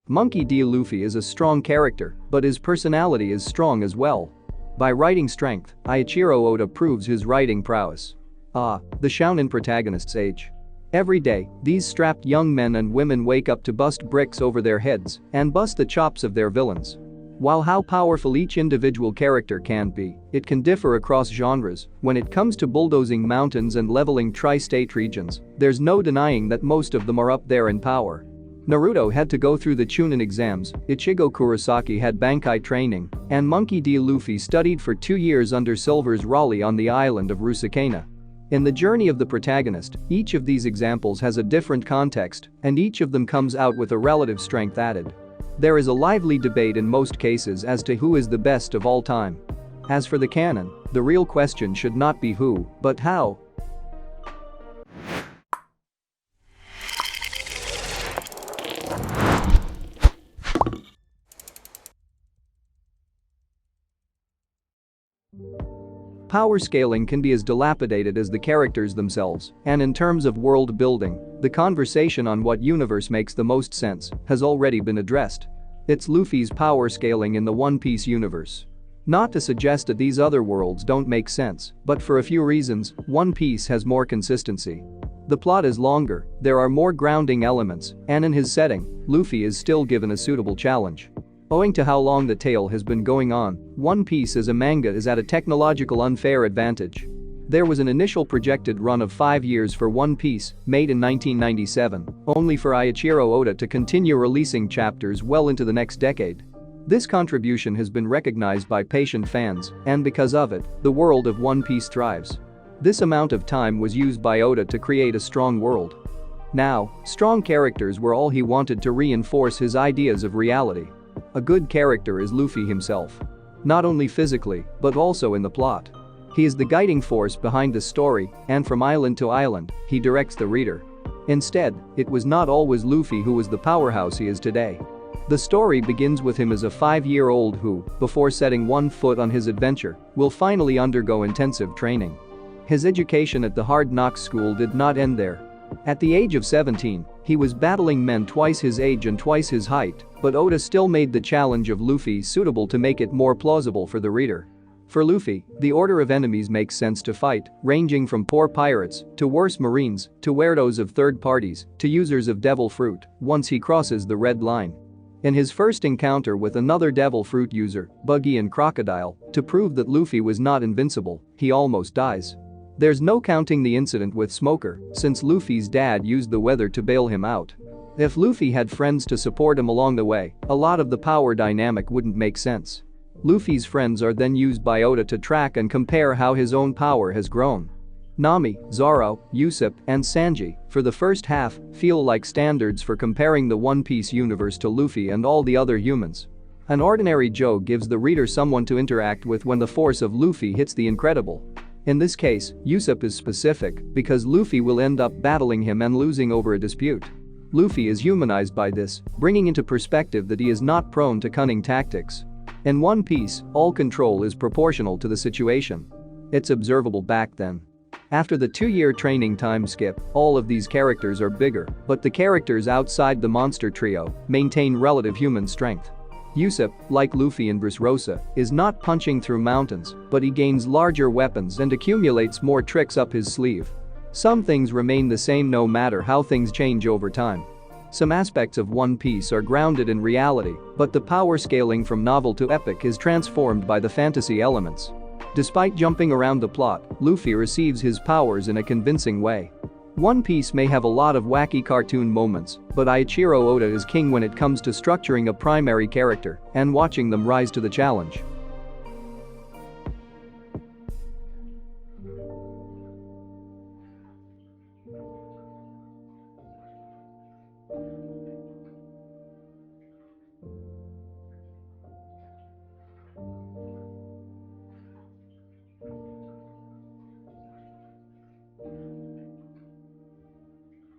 Monkey D. Luffy is a strong character, but his personality is strong as well. By writing strength, Eiichiro Oda proves his writing prowess. The shounen protagonist's age. Every day, these strapped young men and women wake up to bust bricks over their heads and bust the chops of their villains. While how powerful each individual character can be, it can differ across genres. When it comes to bulldozing mountains and leveling tri-state regions, there's no denying that most of them are up there in power. Naruto had to go through the Chunin exams, Ichigo Kurosaki had Bankai training, and Monkey D. Luffy studied for 2 years under Silver's Raleigh on the island of Rusukena. In the journey of the protagonist, each of these examples has a different context, and each of them comes out with a relative strength added. There is a lively debate in most cases as to who is the best of all time. As for the canon, the real question should not be who, but how. Power scaling can be as dilapidated as the characters themselves, and in terms of world building, the conversation on what universe makes the most sense has already been addressed. It's Luffy's power scaling in the One Piece universe. Not to suggest that these other worlds don't make sense, but for a few reasons, One Piece has more consistency. The plot is longer, there are more grounding elements, and in his setting, Luffy is still given a suitable challenge. Owing to how long the tale has been going on, One Piece as a manga is at a technological unfair advantage. There was an initial projected run of 5 years for One Piece, made in 1997, only for Eiichiro Oda to continue releasing chapters well into the next decade. This contribution has been recognized by patient fans, and because of it, the world of One Piece thrives. This amount of time was used by Oda to create a strong world. Now, strong characters were all he wanted to reinforce his ideas of reality. A good character is Luffy himself. Not only physically, but also in the plot. He is the guiding force behind the story, and from island to island, he directs the reader. Instead, it was not always Luffy who was the powerhouse he is today. The story begins with him as a 5-year-old who, before setting one foot on his adventure, will finally undergo intensive training. His education at the Hard Knocks School did not end there. At the age of 17, he was battling men twice his age and twice his height, but Oda still made the challenge of Luffy suitable to make it more plausible for the reader. For Luffy, the order of enemies makes sense to fight, ranging from poor pirates to worse marines to weirdos of third parties to users of devil fruit once he crosses the red line. In his first encounter with another devil fruit user, Buggy and Crocodile, to prove that Luffy was not invincible, he almost dies. There's no counting the incident with Smoker, since Luffy's dad used the weather to bail him out. If Luffy had friends to support him along the way, a lot of the power dynamic wouldn't make sense. Luffy's friends are then used by Oda to track and compare how his own power has grown. Nami, Zoro, Usopp, and Sanji, for the first half, feel like standards for comparing the One Piece universe to Luffy and all the other humans. An ordinary Joe gives the reader someone to interact with when the force of Luffy hits the incredible. In this case, Usopp is specific because Luffy will end up battling him and losing over a dispute. Luffy is humanized by this, bringing into perspective that he is not prone to cunning tactics. In One Piece, all control is proportional to the situation. It's observable back then. After the 2-year training time skip, all of these characters are bigger, but the characters outside the monster trio maintain relative human strength. Usopp, like Luffy and Dressrosa, is not punching through mountains, but he gains larger weapons and accumulates more tricks up his sleeve. Some things remain the same no matter how things change over time. Some aspects of One Piece are grounded in reality, but the power scaling from novel to epic is transformed by the fantasy elements. Despite jumping around the plot, Luffy receives his powers in a convincing way. One Piece may have a lot of wacky cartoon moments, but Eiichiro Oda is king when it comes to structuring a primary character and watching them rise to the challenge.